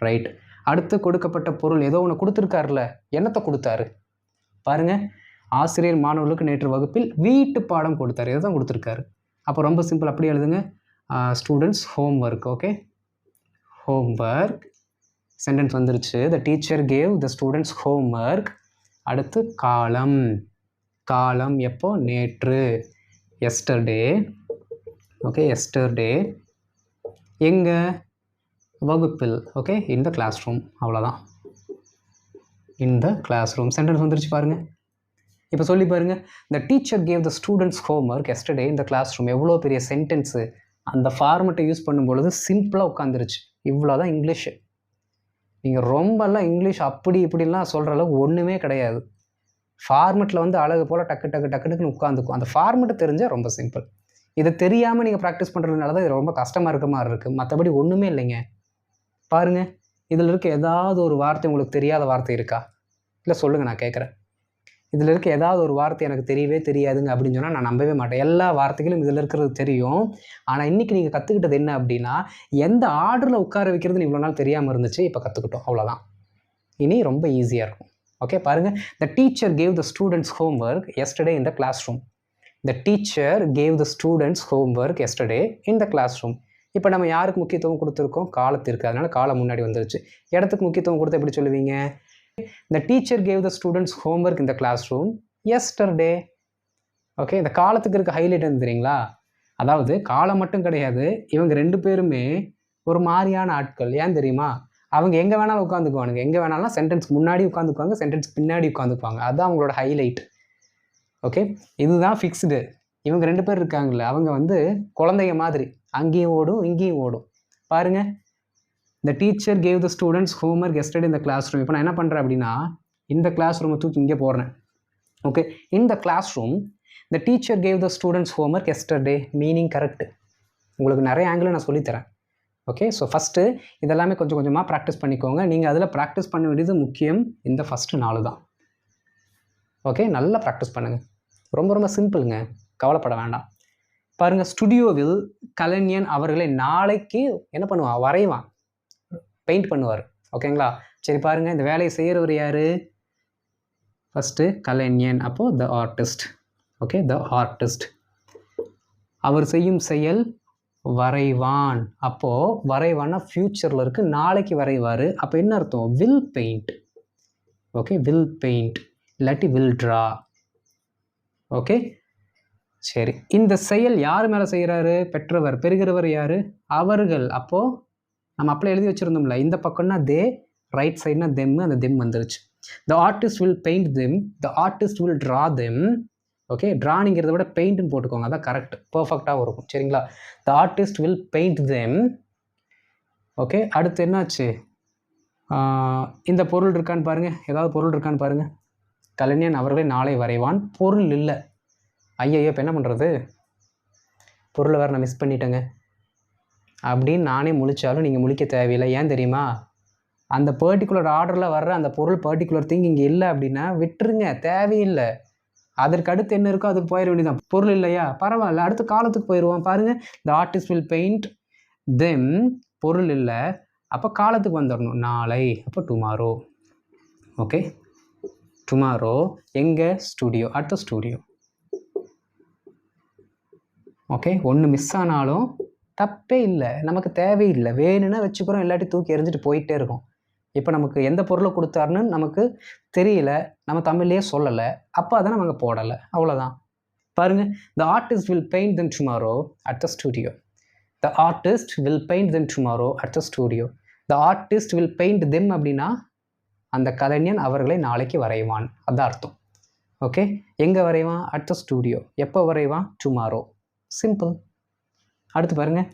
A: right. அடுத்து கொடுக்கப்பட்ட பொருள் ஏதோ ஒன்று கொடுத்துருக்காருல, என்னத்தை கொடுத்தாரு பாருங்கள். ஆசிரியர் மாணவர்களுக்கு நேற்று வகுப்பில் வீட்டு பாடம் கொடுத்தாரு. இதை தான் கொடுத்துருக்காரு. அப்போ ரொம்ப சிம்பிள், அப்படி எழுதுங்க. Students homework. Okay homework sentence வந்துருச்சு. The teacher gave the students homework. அடுத்து காலம். காலம் எப்போ? நேற்று. எஸ்டர்டே. Okay yesterday. எங்கே? வகுப்பில். Okay in the classroom. அவ்வளோதான். In the classroom sentence வந்துருச்சு பாருங்கள். இப்போ சொல்லி பாருங்கள். The teacher gave the students homework yesterday in the classroom. எவ்வளோ பெரிய சென்டென்ஸு. அந்த ஃபார்மெட்டை யூஸ் பண்ணும்பொழுது சிம்பிளாக உட்காந்துருச்சு. இவ்வளோ தான் இங்கிலீஷு. நீங்கள் ரொம்பலாம் இங்கிலீஷ் அப்படி இப்படிலாம் சொல்கிற அளவுக்கு ஒன்றுமே கிடையாது. ஃபார்மெட்டில் வந்து அழகு போல் டக்கு டக்கு டக்குன்னு உட்காந்துக்கும். அந்த ஃபார்மெட்டை தெரிஞ்சால் ரொம்ப சிம்பிள். இதை தெரியாமல் நீங்கள் ப்ராக்டிஸ் பண்ணுறதுனால தான் இது ரொம்ப கஷ்டமாக இருக்க மாதிரி இருக்குது. மற்றபடி ஒன்றுமே இல்லைங்க. பாருங்கள், இதில் இருக்க ஏதாவது ஒரு வார்த்தை உங்களுக்கு தெரியாத வார்த்தை இருக்கா? இல்லை சொல்லுங்கள், நான் கேட்குறேன். இதில் இருக்க ஏதாவது ஒரு வார்த்தை எனக்கு தெரியவே தெரியாதுங்க அப்படின்னு சொன்னால் நான் நம்பவே மாட்டேன். எல்லா வார்த்தைகளும் இதில் இருக்கிறது தெரியும். ஆனால் இன்றைக்கி நீங்கள் கற்றுக்கிட்டது என்ன அப்படின்னா, எந்த ஆர்டரில் உட்கார வைக்கிறதுன்னு இவ்வளோ நாள் தெரியாமல் இருந்துச்சு. இப்போ கற்றுக்கிட்டோம், அவ்வளோதான். இனி ரொம்ப ஈஸியாக இருக்கும். ஓகே பாருங்கள். The teacher gave the students homework yesterday in the classroom. The teacher gave the students homework yesterday in the classroom. இப்போ நம்ம யாருக்கு முக்கியத்துவம் கொடுத்துருக்கோம்? காலத்திற்கு. அதனால் காலம் முன்னாடி வந்துருச்சு. இடத்துக்கு முக்கியத்துவம் கொடுத்து எப்படி சொல்லுவீங்க? The teacher gave the students homework in the classroom yesterday. Okay இந்த காலத்துக்கு இருக்க ஹைலைட் என்ன தெரியுங்களா? அதாவது காலம் மட்டும் கிடையாது, இவங்க ரெண்டு பேருமே ஒரு மாதிரியான ஆட்கள். ஏன் தெரியுமா? அவங்க எங்கே வேணாலும் உட்காந்துக்குவானுங்க. எங்கே வேணாலும் சென்டென்ஸ்க்கு முன்னாடி உட்காந்துக்குவாங்க, சென்டென்ஸ்க்கு பின்னாடி உட்காந்துக்குவாங்க. அதுதான் அவங்களோட ஹைலைட். ஓகே இதுதான் ஃபிக்ஸ்டு. இவங்க ரெண்டு பேர் இருக்காங்கல்ல, அவங்க வந்து குழந்தைங்க மாதிரி அங்கேயும் ஓடும் இங்கேயும் ஓடும். பாருங்கள். The teacher gave the students homework yesterday இந்த கிளாஸ் ரூம். இப்போ நான் என்ன பண்ணுறேன் அப்படின்னா, இந்த கிளாஸ் ரூமை தூக்கி இங்கே போடுறேன். ஓகே இந்த classroom the teacher gave the students homework yesterday. Meaning correct. உங்களுக்கு நிறைய ஆங்கிள் நான் சொல்லித்தரேன். ஓகே ஸோ ஃபஸ்ட்டு இதெல்லாமே கொஞ்சம் கொஞ்சமாக ப்ராக்டிஸ் பண்ணிக்கோங்க. நீங்கள் அதில் ப்ராக்டிஸ் பண்ண வேண்டியது முக்கியம். இந்த ஃபஸ்ட்டு 4 தான். ஓகே நல்லா ப்ராக்டிஸ் பண்ணுங்கள். ரொம்ப ரொம்ப சிம்பிளுங்க, கவலைப்பட வேண்டாம். பாருங்கள், ஸ்டுடியோவில் கலைஞன் அவர்களை நாளைக்கு என்ன பண்ணுவான்? வரைவான், பெயிண்ட் பண்ணுவார். ஓகேங்களா? சரி பாருங்கள், இந்த வேலையை செய்கிறவர் யார்? ஃபஸ்ட்டு கலைஞன், அப்போது the artist. Okay the artist. அவர் செய்யும் செயல் வரைவான். அப்போது வரைவான்னா ஃப்யூச்சரில் இருக்குது, நாளைக்கு வரைவார். அப்போ என்ன அர்த்தம்? Will paint. Okay will paint இல்லாட்டி வில் ட்ரா. ஓகே சரி, இந்த செயல் யார் மேலே செய்கிறாரு? பெற்றவர். பெறுகிறவர் யார்? அவர்கள். அப்போது நம்ம அப்பளே எழுதி வச்சுருந்தோம்ல, இந்த பக்கம்னா தே, ரைட் சைட்னா தெம். அந்த தெம் வந்துருச்சு. The artist will paint them, the artist will draw them. Okay ட்ரானிங்கிறத விட பெயிண்ட்னு போட்டுக்கோங்க, அதான் கரெக்ட், பர்ஃபெக்டாகவும் இருக்கும். சரிங்களா? The artist will paint them. Okay அடுத்து என்னாச்சு? இந்த பொருள் இருக்கான்னு பாருங்கள். ஏதாவது பொருள் இருக்கான்னு பாருங்கள். கலைஞன் அவர்களை நாளை வரைவான். பொருள் இல்லை. ஐயோ இப்போ என்ன பண்ணுறது? பொருளை வேறு நான் மிஸ் பண்ணிட்டேங்க அப்படின்னு நானே முழிச்சாலும் நீங்கள் முழிக்க தேவையில்லை. ஏன் தெரியுமா? அந்த பர்டிகுலர் ஆர்டரில் வர்ற அந்த பொருள் பர்டிகுலர் திங் இங்கே இல்லை அப்படின்னா விட்டுருங்க, தேவையில்லை. அதற்கு அடுத்து என்ன இருக்கோ அதுக்கு போயிட வேண்டியதான். பொருள் இல்லையா, பரவாயில்ல, அடுத்த காலத்துக்கு போயிடுவோம். பாருங்கள், த ஆர்டிஸ்ட் வில் பெயிண்ட் தெம். பொருள் இல்லை, அப்போ காலத்துக்கு வந்துடணும். நாளை, அப்போ டுமாரோ. Okay tomorrow. எங்கே? ஸ்டுடியோ. அடுத்த ஸ்டுடியோ. ஓகே ஒன்று மிஸ் ஆனாலும் தப்பே இல்லை, நமக்கு தேவையில்லை. வேணும்னா வச்சுக்கிறோம், இல்லாட்டி தூக்கி எறிஞ்சிட்டு போயிட்டே இருக்கும். இப்போ நமக்கு எந்த பொருளை கொடுத்தாருன்னு நமக்கு தெரியல, நம்ம தமிழ்லேயே சொல்லலை, அப்போ அதை நம்ம அங்கே போடலை, அவ்வளோதான். பாருங்கள், த artist will paint them tomorrow at the studio. The artist will paint them tomorrow at the studio. The artist will paint them அப்படின்னா அந்த கலைஞன் அவர்களை நாளைக்கு வரைவான், அதான் அர்த்தம். ஓகே எங்கே வரைவான்? At the studio. எப்போ வரைவான்? டுமாரோ. சிம்பிள். அடுத்து பாருங்கள்,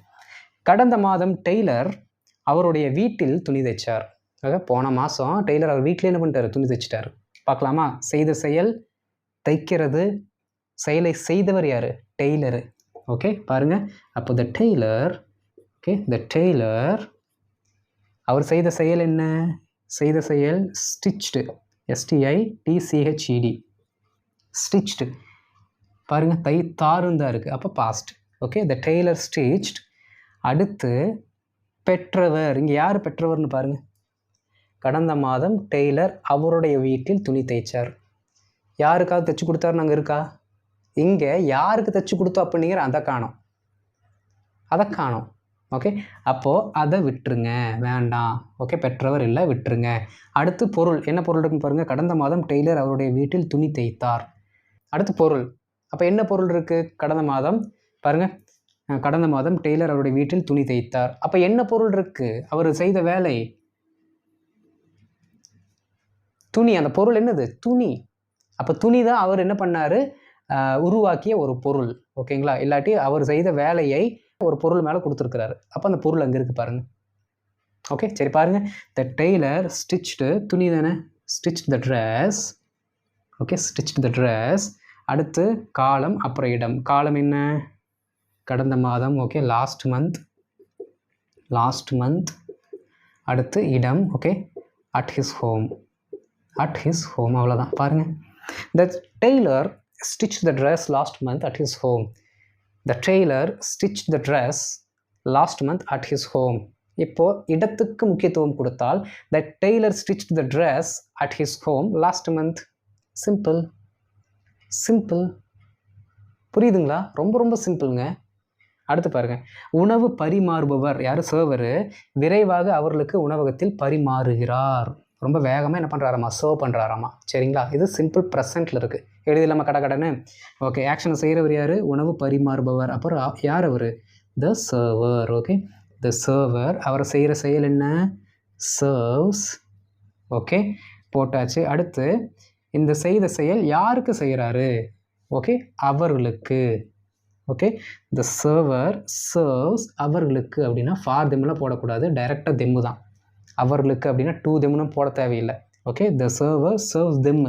A: கடந்த மாதம் டெய்லர் அவருடைய வீட்டில் துணி தைச்சார். போன மாதம் டெய்லர் அவர் வீட்டில் என்ன பண்ணிட்டார்? துணி தைச்சிட்டார். பார்க்கலாமா? செய்த செயல் தைக்கிறது, செயலை செய்தவர் யார்? டெய்லரு. ஓகே பாருங்கள், அப்போ த டெய்லர். ஓகே த டெய்லர் அவர் செய்த செயல் என்ன? செய்த செயல் ஸ்டிச்டு. STITCHED. ஸ்டிச்டு. பாருங்கள் தைத்தாருன்னு தான் இருக்குது. அப்போ பாஸ்ட். ஓகே, த டெய்லர் ஸ்டிச்ட். அடுத்து பெற்றவர். இங்கே யார் பெற்றவர்னு பாருங்கள். கடந்த மாதம் டெய்லர் அவருடைய வீட்டில் துணி தைச்சார். யாருக்காவது தைச்சி கொடுத்தாருன்னு அங்கே இருக்கா? இங்கே யாருக்கு தைச்சி கொடுத்தோம் அப்படிங்கிற அதை காணோம். ஓகே, அப்போது அதை விட்டுருங்க, வேண்டாம். ஓகே, பெற்றவர் இல்லை, விட்டுருங்க. அடுத்து பொருள். என்ன பொருள் இருக்குன்னு பாருங்கள். கடந்த மாதம் டெய்லர் அவருடைய வீட்டில் துணி தைத்தார். அடுத்து பொருள். அப்போ என்ன பொருள் இருக்குது? கடந்த மாதம். பாருங்கள், கடந்த மாதம் டெய்லர் அவருடைய வீட்டில் துணி தைத்தார். அப்போ என்ன பொருள் இருக்குது? அவர் செய்த வேலை துணி. அந்த பொருள் என்னது? துணி. அப்போ துணி தான் அவர் என்ன பண்ணார்? உருவாக்கிய ஒரு பொருள். ஓகேங்களா? இல்லாட்டி அவர் செய்த வேலையை ஒரு பொருள் மேலே கொடுத்துருக்கிறாரு. அப்போ அந்த பொருள் அங்கே இருக்குது பாருங்கள். ஓகே, சரி பாருங்கள். த டெய்லர் ஸ்டிச்டு. துணி தானே? ஸ்டிச் த ட்ரெஸ். ஓகே, ஸ்டிச் த ட்ரெஸ். அடுத்து காலம், அப்புறம் இடம். காலம் என்ன? கடந்த மாதம். Okay, last month. அடுத்து இடம். Okay, at his home. அவ்வளோதான். பாருங்கள். த Taylor stitched the dress last month at his home. The tailor stitched the dress last month at his home. இப்போ இடத்துக்கு முக்கியத்துவம் கொடுத்தால் the tailor stitched the dress at his home last month. Simple. புரியுதுங்களா? ரொம்ப சிம்பிளுங்க. அடுத்து பாருங்க. உணவு பரிமாறுபவர் யார்? சர்வர் விரைவாக அவர்களுக்கு உணவகத்தில் பரிமாறுகிறார். ரொம்ப வேகமாக என்ன பண்ணுறாராமா? சர்வ் பண்ணுறாராமா. சரிங்களா? இது சிம்பிள் ப்ரெசென்ட்டில் இருக்குது. எழுதிலாமா கடன்னு? ஓகே, ஆக்ஷனை செய்கிறவர் யார்? உணவு பரிமாறுபவர். அப்புறம் யார் அவர்? The server. Okay, the server. அவர் செய்கிற செயல் என்ன? சர்வ்ஸ். ஓகே, போட்டாச்சு. அடுத்து இந்த செய்த செயல் யாருக்கு செய்கிறாரு? ஓகே, அவர்களுக்கு. ஓகே, த சர்வர் சர்வ்ஸ் அவர்களுக்கு. அப்படின்னா ஃபார் தெம்லாம் போடக்கூடாது, டைரெக்டாக தெம்மு தான். அவர்களுக்கு அப்படின்னா டூ தெம்னும் போட தேவையில்லை. Okay, the server serves them,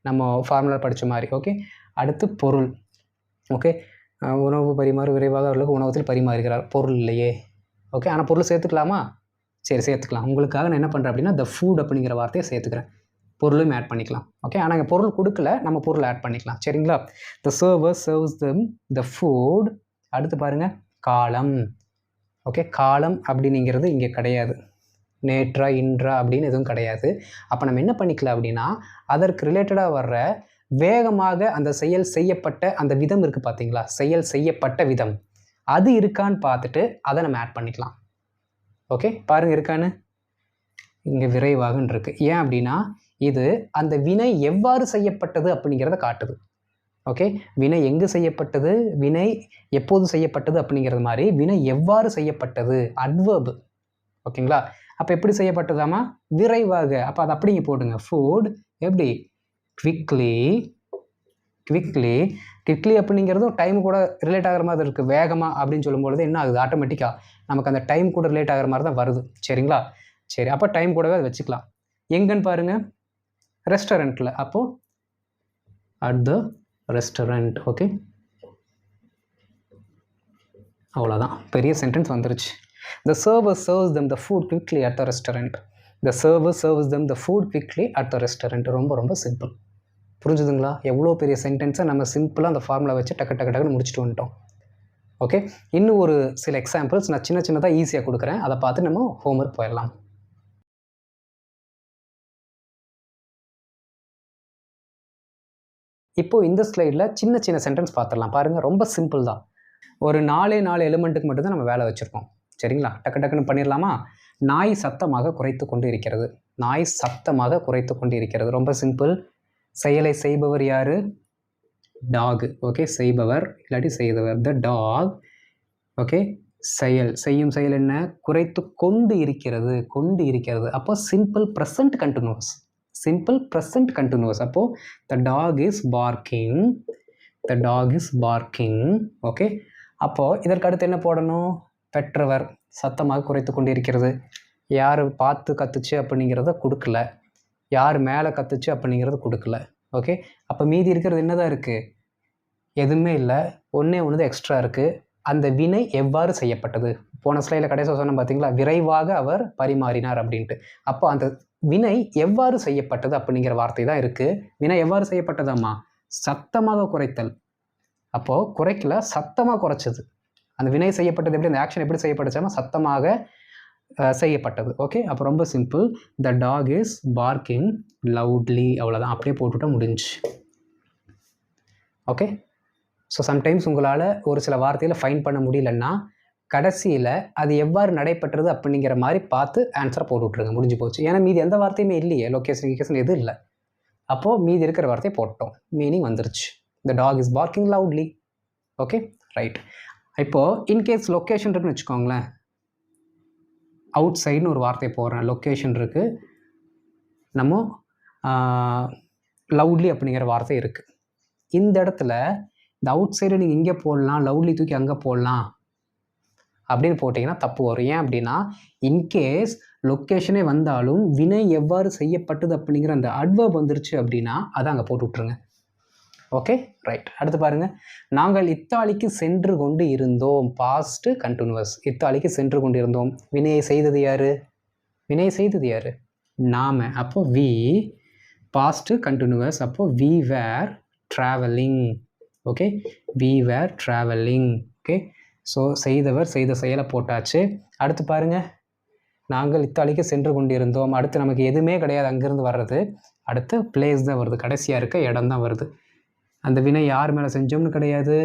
A: நம்ம ஃபார்முலா படித்த மாதிரி. ஓகே, அடுத்து பொருள். ஓகே, உணவு விரைவாக அவர்களுக்கு உணவத்தில் பரிமாறுகிறார். பொருள் இல்லையே. ஓகே, ஆனால் பொருள் சேர்த்துக்கலாமா? சரி, சேர்த்துக்கலாம். உங்களுக்காக நான் என்ன பண்ணுறேன் அப்படின்னா த ஃபுட் அப்படிங்கிற வார்த்தையை சேர்த்துக்கிறேன். பொருளும் ஆட் பண்ணிக்கலாம். ஓகே, ஆனால் இங்கே பொருள் கொடுக்கல, நம்ம பொருள் ஆட் பண்ணிக்கலாம். சரிங்களா? த server serves them the food. அடுத்து பாருங்கள், காலம். ஓகே, காலம் அப்படிங்கிறது இங்கே கிடையாது. நேற்றா இன்றா அப்படின்னு எதுவும் கிடையாது. அப்போ நம்ம என்ன பண்ணிக்கலாம் அப்படின்னா அதற்கு ரிலேட்டடாக வர்ற வேகமாக அந்த செயல் செய்யப்பட்ட அந்த விதம் இருக்குது பார்த்தீங்களா? செயல் செய்யப்பட்ட விதம் அது இருக்கான்னு பார்த்துட்டு அதை நம்ம ஆட் பண்ணிக்கலாம். ஓகே, பாருங்கள் இருக்கான்னு. இங்கே விரைவாகன்னு இருக்குது. ஏன் அப்படின்னா இது அந்த வினை எவ்வாறு செய்யப்பட்டது அப்படிங்கிறத காட்டுது. ஓகே, வினை எங்கு செய்யப்பட்டது, வினை எப்போது செய்யப்பட்டது அப்படிங்கிறது மாதிரி வினை எவ்வாறு செய்யப்பட்டது, அட்வர்பு. ஓகேங்களா? அப்போ எப்படி செய்யப்பட்டதாமா? விரைவாக. அப்போ அது அப்படிங்க போடுங்க. ஃபுட் எப்படி? குவிக்லி அப்படிங்கிறதும் டைம் கூட ரிலேட் ஆகிற மாதிரி இருக்குது. வேகமாக அப்படின்னு சொல்லும்பொழுது என்ன ஆகுது? ஆட்டோமேட்டிக்காக நமக்கு அந்த டைம் கூட ரிலேட் ஆகிற மாதிரி தான் வருது. சரிங்களா? சரி, அப்போ டைம் கூடவே அதை வச்சுக்கலாம். எங்கன்னு பாருங்கள், ரெஸ்டாரண்ட்டில். அப்போது அட் த ரெஸ்டாரண்ட். ஓகே, அவ்வளோதான். பெரிய சென்டென்ஸ் வந்துருச்சு. The server serves them the food quickly at the restaurant. The server serves them the food quickly at the restaurant. ரொம்ப சிம்பிள். புரிஞ்சுதுங்களா? எவ்வளோ பெரிய சென்டென்ஸை நம்ம சிம்பிளாக அந்த ஃபார்முலா வச்சு டக்குன்னு முடிச்சுட்டு வந்துட்டோம். ஓகே, இன்னும் ஒரு சில எக்ஸாம்பிள்ஸ் நான் சின்னதாக ஈஸியாக கொடுக்குறேன். அதை பார்த்து நம்ம ஹோம்ஒர்க் போயிடலாம். இப்போது இந்த ஸ்லைடில் சின்ன சென்டென்ஸ் பார்த்துடலாம். பாருங்கள், ரொம்ப சிம்பிள் தான். ஒரு 4 எலிமெண்ட்டுக்கு மட்டும்தான் நம்ம வேலை வச்சுருக்கோம். சரிங்களா? டக்குன்னு பண்ணிடலாமா? நாய் சத்தமாக குறைத்து கொண்டு இருக்கிறது. ரொம்ப சிம்பிள். செயலை செய்பவர் யார்? டாக். ஓகே, செய்பவர் இல்லாட்டி செய்தவர் த டாக். ஓகே, செய்யும் செயல் என்ன? குறைத்து கொண்டு இருக்கிறது. அப்போ சிம்பிள் ப்ரெசன்ட் கண்டினியூஸ். அப்போது the dog is barking. Okay, அப்போது இதற்கு அடுத்து என்ன போடணும்? பெற்றவர் சத்தமாக குறைத்து கொண்டு இருக்கிறது. யார் பார்த்து கத்துச்சு அப்படிங்கிறத கொடுக்கல, யார் மேலே கத்துச்சு அப்படிங்கிறத கொடுக்கல. ஓகே, அப்போ மீதி இருக்கிறது என்னதான் இருக்குது? எதுவுமே இல்லை. ஒன்று எக்ஸ்ட்ரா இருக்குது. அந்த வினை எவ்வாறு செய்யப்பட்டது? போன ஸ்லைடில் கடைசியாக சொன்ன பார்த்தீங்களா? விரைவாக அவர் பரிமாறினார் அப்படின்ட்டு. அப்போ அந்த வினை எவ்வாறு செய்யப்பட்டது அப்படிங்கிற வார்த்தை தான் இருக்குது. வினை எவ்வாறு செய்யப்பட்டதாம்மா? சத்தமாக குறைத்தல். அப்போது குறைக்கல, சத்தமாக குறைச்சது. அந்த வினை செய்யப்பட்டது எப்படி, அந்த ஆக்ஷன் எப்படி செய்யப்பட்டுச்சாம சத்தமாக செய்யப்பட்டது. ஓகே, அப்போ ரொம்ப simple. The dog is barking loudly. அவ்வளோதான், அப்படியே போட்டுவிட்டால் முடிஞ்சு. ஓகே, ஸோ சம்டைம்ஸ் உங்களால் ஒரு சில வார்த்தையில் ஃபைன் பண்ண முடியலன்னா கடைசியில் அது எவ்வாறு நடைபெற்றது அப்படிங்கிற மாதிரி பார்த்து ஆன்சரை போட்டு விட்ருங்க, முடிஞ்சு போச்சு. ஏன்னா மீதி எந்த வார்த்தையுமே இல்லையே, லொக்கேஷன் எதுவும் இல்லை. அப்போது மீதி இருக்கிற வார்த்தையை போட்டோம், மீனிங் வந்துருச்சு. The dog is barking loudly. Okay, right. இப்போது இன்கேஸ் லொக்கேஷன் இருக்குன்னு வச்சுக்கோங்களேன், அவுட் சைடுன்னு ஒரு வார்த்தை போடுறேன், லொக்கேஷன் இருக்குது, நம்ம லவுட்லி அப்படிங்கிற வார்த்தை இருக்குது. இந்த இடத்துல இந்த அவுட் சைடு நீங்கள் இங்கே போடலாம், லவுட்லி தூக்கி அங்கே போடலாம் அப்படின்னு போட்டிங்கன்னா தப்பு வரும். ஏன் அப்படின்னா, இன்கேஸ் லொக்கேஷனே வந்தாலும் வினை எவ்வாறு செய்யப்பட்டது அப்படிங்கிற அந்த அட்வர்ப் வந்துருச்சு அப்படின்னா அதை அங்கே போட்டு விட்ருங்க. Okay, right. அடுத்து பாருங்கள், நாங்கள் இத்தாலிக்கு சென்று கொண்டு இருந்தோம். Past continuous. இத்தாலிக்கு சென்று கொண்டு இருந்தோம். வினையை செய்தது யார்? வினையை செய்தது யார்? நாம. அப்போ வி. Past continuous. அப்போ we were travelling. Okay, we were travelling. Okay, so செய்தவர் செய்த செயலை போட்டாச்சு. அடுத்து பாருங்கள், நாங்கள் இத்தாலிக்கு சென்று கொண்டிருந்தோம். அடுத்து நமக்கு எதுவுமே கிடையாது அங்கேருந்து வர்றது. அடுத்து பிளேஸ் தான் வருது, கடைசியாக இருக்க இடம் தான் வருது. அந்த வினை யார் மேலே செஞ்சோம்னு கிடையாது,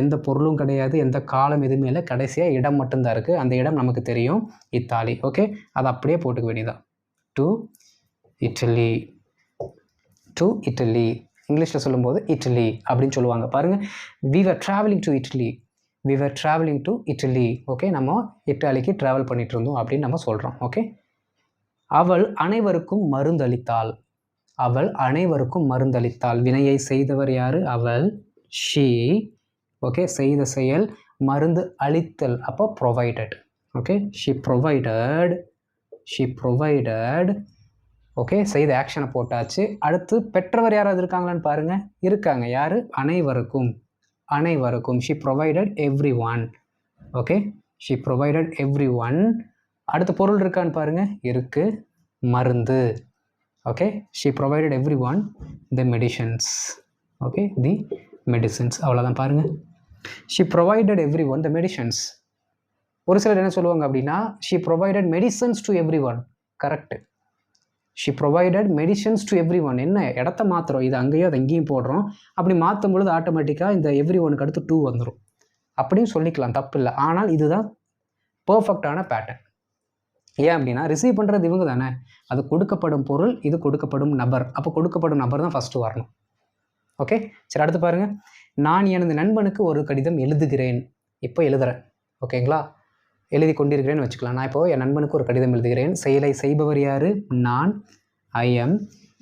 A: எந்த பொருளும் கிடையாது, எந்த காலம் எதுவுமே இல்லை, கடைசியாக இடம் மட்டும்தான் இருக்குது. அந்த இடம் நமக்கு தெரியும், இத்தாலி. ஓகே, அதை அப்படியே போட்டுக்க வேண்டியதான். To Italy. To Italy. இங்கிலீஷில் சொல்லும்போது இட்டலி அப்படின்னு சொல்லுவாங்க. பாருங்கள், we were travelling to Italy. We were travelling to Italy. Okay, நம்ம இட்டாலிக்கு ட்ராவல் பண்ணிட்டு இருந்தோம் அப்படின்னு நம்ம சொல்கிறோம். ஓகே, அவள் அனைவருக்கும் மருந்தளித்தாள். அவள் அனைவருக்கும் மருந்தளித்தாள். வினையை செய்தவர் யார்? அவள், ஷீ. ஓகே, செய்த செயல் மருந்து அளித்தல், அப்போ provided. Okay, she provided. She provided. Okay, செய்த ஆக்ஷனை போட்டாச்சு. அடுத்து பெற்றவர் யாராவது இருக்காங்களான்னு பாருங்கள். இருக்காங்க. யார்? அனைவருக்கும். அனைவருக்கும். She provided every one. Okay, she provided every one. அடுத்து பொருள் இருக்கான்னு பாருங்கள். இருக்குது. மருந்து. Okay, she provided every one the medicines. Okay, the medicines. அவ்வளோதான். பாருங்கள், she provided every one the medicines. ஒரு சிலர் என்ன சொல்லுவாங்க அப்படின்னா, she provided medicines to every one. Correct. She provided medicines to every one. என்ன இடத்த மாற்றுறோம், இது அங்கேயும் அது அங்கேயும் போடுறோம். அப்படி மாற்றும் பொழுது ஆட்டோமேட்டிக்காக இந்த எவ்ரி ஒனுக்கு அடுத்து டூ வந்துடும். அப்படியும் சொல்லிக்கலாம், தப்பு இல்லை. ஆனால் இதுதான் பர்ஃபெக்டான பேட்டர்ன். ஏன் அப்படின்னா, ரிசீவ் பண்ணுறது இவங்க தானே. அது கொடுக்கப்படும் பொருள், இது கொடுக்கப்படும் நபர். அப்போ கொடுக்கப்படும் நபர் தான் ஃபஸ்ட்டு வரணும். ஓகே, சரி. அடுத்து பாருங்கள், நான் எனது நண்பனுக்கு ஒரு கடிதம் எழுதுகிறேன். இப்போ எழுதுகிறேன். ஓகேங்களா, எழுதி கொண்டிருக்கிறேன்னு வச்சுக்கலாம். நான் இப்போது என் நண்பனுக்கு ஒரு கடிதம் எழுதுகிறேன். செயலை செய்பவர் யார்? நான். I am.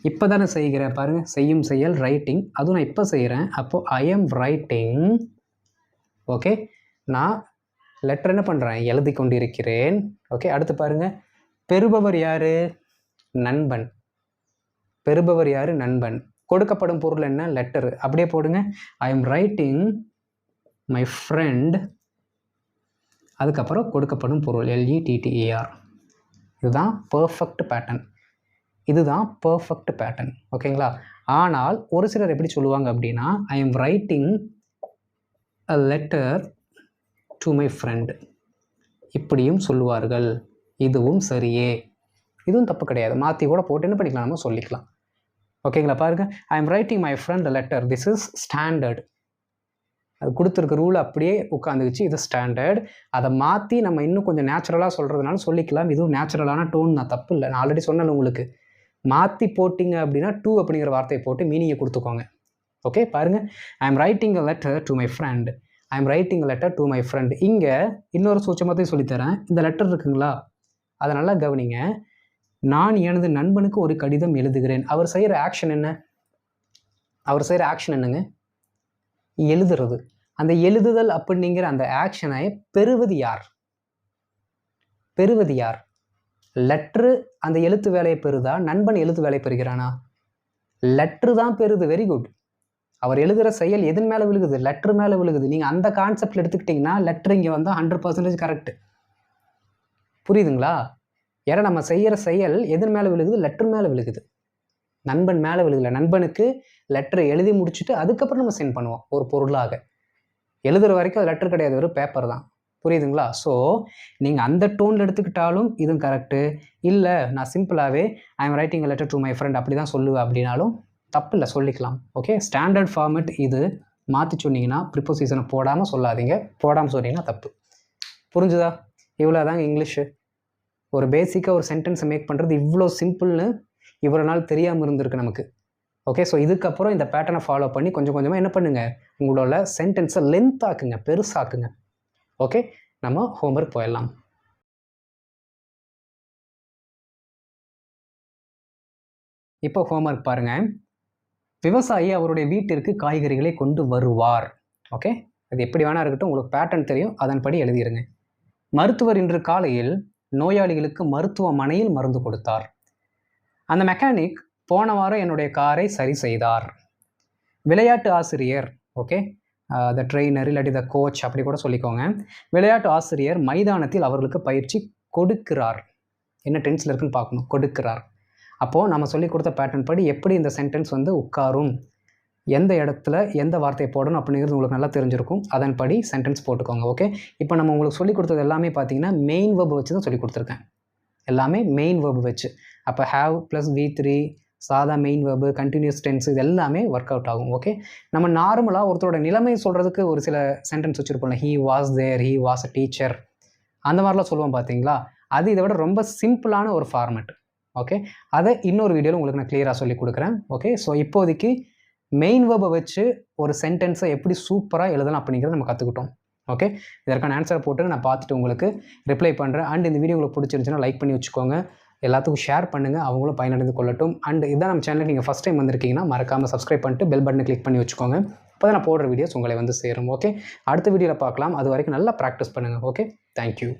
A: இப்போ தானே செய்கிறேன். பாருங்கள், செய்யும் செயல் ரைட்டிங். அதுவும் நான் இப்போ செய்கிறேன். அப்போது ஐ எம் ரைட்டிங். ஓகே, நான் லெட்டர் என்ன பண்ணுறேன்? எழுதி கொண்டிருக்கிறேன். ஓகே, அடுத்து பாருங்கள், பெறுபவர் யார்? நண்பன். பெறுபவர் யார்? நண்பன். கொடுக்கப்படும் பொருள் என்ன? லெட்டரு. அப்படியே போடுங்க. ஐ எம் ரைட்டிங் மை ஃப்ரெண்ட். அதுக்கப்புறம் கொடுக்கப்படும் பொருள் LETTER. இதுதான் பர்ஃபெக்ட் பேட்டர்ன். இதுதான் பர்ஃபெக்ட் பேட்டர்ன். ஓகேங்களா. ஆனால் ஒரு சிலர் எப்படி சொல்லுவாங்க அப்படின்னா, ஐ am writing a letter to my friend. இப்படியும் சொல்லுவார்கள். இதுவும் சரியே, இதுவும் தப்பு கிடையாது. மாற்றி கூட போட்டு என்ன பண்ணிக்கலாம், நம்ம சொல்லிக்கலாம். ஓகேங்களா. பாருங்கள், ஐ am writing my friend a letter. This is standard. அது கொடுத்துருக்க ரூல் அப்படியே உட்காந்துக்குச்சு. இது ஸ்டாண்டர்ட். அதை மாற்றி நம்ம இன்னும் கொஞ்சம் நேச்சுரலாக சொல்கிறதுனால சொல்லிக்கலாம். இதுவும் நேச்சுரலான டோன் தான், தப்பு இல்லை. நான் ஆல்ரெடி சொன்னேன் உங்களுக்கு, மாற்றி போட்டிங்க அப்படின்னா டூ அப்படிங்கிற வார்த்தையை போட்டு மீனிங்கை கொடுத்துக்கோங்க. ஓகே, பாருங்கள், ஐ am writing a letter to my friend. I am writing a letter to my friend. இங்கே இன்னொரு சூட்சமத்தையும் சொல்லித்தரேன். இந்த லெட்டர் இருக்குங்களா, அதை நல்லா கவனிங்க. நான் எனது நண்பனுக்கு ஒரு கடிதம் எழுதுகிறேன். அவர் செய்கிற ஆக்ஷன் என்ன? அவர் செய்கிற ஆக்ஷன் என்னங்க? எழுதுறது. அந்த எழுதுதல் அப்படிங்கிற அந்த ஆக்ஷனை பெறுவது யார்? பெறுவது யார்? லெட்ரு அந்த எழுத்து வேலையை பெறுதா, நண்பன் எழுத்து வேலையை பெறுகிறானா? லெட்ரு தான் பெறுது. Very good. அவர் எழுதுகிற செயல் எதன் மேலே விழுகுது? லெட்ரு மேலே விழுகுது. நீங்கள் அந்த கான்செப்டில் எடுத்துக்கிட்டிங்கன்னா லெட்ரு இங்கே வந்து 100% கரெக்டு. புரியுதுங்களா? ஏன்னா நம்ம செய்கிற செயல் எதன் மேலே விழுகுது? லெட்ரு மேலே விழுகுது, நண்பன் மேலே விழுகல. நண்பனுக்கு லெட்டரை எழுதி முடிச்சுட்டு அதுக்கப்புறம் நம்ம சென்ட் பண்ணுவோம் ஒரு பொருளாக. எழுதுகிற வரைக்கும் அது லெட்டர் கிடையாது, வெறும் பேப்பர் தான். புரியுதுங்களா? ஸோ நீங்கள் அந்த டோனில் எடுத்துக்கிட்டாலும் இதுவும் கரெக்டு. இல்லை நான் சிம்பிளாகவே I am writing a letter to my friend அப்படி தான் சொல்லுவேன் அப்படின்னாலும் தப்பு இல்லை, சொல்லிக்கலாம். ஓகே, ஸ்டாண்டர்ட் ஃபார்மெட் இது. மாற்றி சொன்னீங்கன்னா ப்ரிப்போசிஷனை போடாமல் சொல்லாதீங்க, போடாமல் சொன்னீங்கன்னா தப்பு. புரிஞ்சுதா? இவ்வளோ தாங்க இங்கிலீஷு. ஒரு பேசிக்காக ஒரு சென்டென்ஸை மேக் பண்ணுறது இவ்வளோ சிம்பிள்னு இவ்வளோ நாள் தெரியாமல் இருந்திருக்கு நமக்கு. ஓகே, ஸோ இதுக்கப்புறம் இந்த பேட்டர்னை ஃபாலோ பண்ணி கொஞ்சம் கொஞ்சமாக என்ன பண்ணுங்கள், உங்களோட சென்டென்ஸை லென்த் ஆக்குங்க, பெருசாக்குங்க. ஓகே, நம்ம ஹோம்ஒர்க் போயிடலாம். இப்போ ஹோம்ஒர்க் பாருங்கள். விவசாயி அவருடைய வீட்டிற்கு காய்கறிகளை கொண்டு வருவார். ஓகே, அது எப்படி வேணா இருக்கட்டும், உங்களுக்கு பேட்டர்ன் தெரியும், அதன்படி எழுதிடுங்க. மருத்துவர் இன்று காலையில் நோயாளிகளுக்கு மருத்துவமனையில் மருந்து கொடுத்தார். அந்த மெக்கானிக் போன வாரம் என்னுடைய காரை சரி செய்தார். விளையாட்டு ஆசிரியர், ஓகே, த ட்ரெயினர் இல்லாட்டி த கோச் அப்படி கூட சொல்லிக்கோங்க. விளையாட்டு ஆசிரியர் மைதானத்தில் அவர்களுக்கு பயிற்சி கொடுக்கிறார். என்ன டென்ஸில் இருக்குன்னு பார்க்கணும், கொடுக்கிறார். அப்போது நம்ம சொல்லி கொடுத்த பேட்டர்ன் படி எப்படி இந்த சென்டென்ஸ் வந்து உட்காரும், எந்த இடத்துல எந்த வார்த்தையை போடணும் அப்படிங்கிறது உங்களுக்கு நல்லா தெரிஞ்சிருக்கும். அதன்படி சென்டென்ஸ் போட்டுக்கோங்க. ஓகே, இப்போ நம்ம உங்களுக்கு சொல்லிக் கொடுத்தது எல்லாமே பார்த்தீங்கன்னா மெயின் வேர்பு வச்சு தான் சொல்லி கொடுத்துருக்கேன். எல்லாமே மெயின் வேர்பு வச்சு. அப்போ ஹேவ் ப்ளஸ் V3, சாதா மெயின் வேர்பு, கண்டினியூஸ் டென்ஸ், இது எல்லாமே ஒர்க் அவுட் ஆகும். ஓகே, நம்ம நார்மலாக ஒருத்தரோட நிலைமை சொல்கிறதுக்கு ஒரு சில சென்டென்ஸ் வச்சுருப்போம்ல, he was there, he was a teacher, அந்த மாதிரிலாம் சொல்லுவோம் பார்த்தீங்களா? அது இதை விட ரொம்ப சிம்பிளான ஒரு ஃபார்மேட். ஓகே, அதை இன்னொரு வீடியோவில் உங்களுக்கு நான் கிளியராக சொல்லி கொடுக்குறேன். ஓகே, ஸோ இப்போதைக்கு மெயின் வேர்பை வச்சு ஒரு சென்டென்ஸை எப்படி சூப்பராக எழுதலாம் அப்படிங்கிறத நம்ம கற்றுக்கிட்டோம். ஓகே, இதற்கான ஆன்சரை போட்டு நான் பார்த்துட்டு உங்களுக்கு ரிப்ளை பண்ணுறேன். அண்ட் இந்த வீடியோ உங்களுக்கு பிடிச்சிருந்துச்சுன்னா லைக் பண்ணி வச்சுக்கோங்க, எல்லாத்துக்கும் ஷேர் பண்ணுங்கள், அவங்களும் பயனடைந்து கொள்ளட்டும். அண்ட் இதான் நம்ம சேனலுக்கு நீங்கள் ஃபஸ்ட் டைம் வந்திருக்கீங்கன்னா மறக்காமல் சப்ஸ்கிரைப் பண்ணிட்டு பெல் பட்டனை கிளிக் பண்ணி வச்சுக்கோங்க. அப்போ தான் நான் போடுற வீடியோஸ் உங்களை வந்து சேரும். ஓகே, அடுத்த வீடியோவில் பார்க்கலாம். அது வரைக்கும் நல்லா ப்ராக்டிஸ் பண்ணுங்கள். Okay, thank you.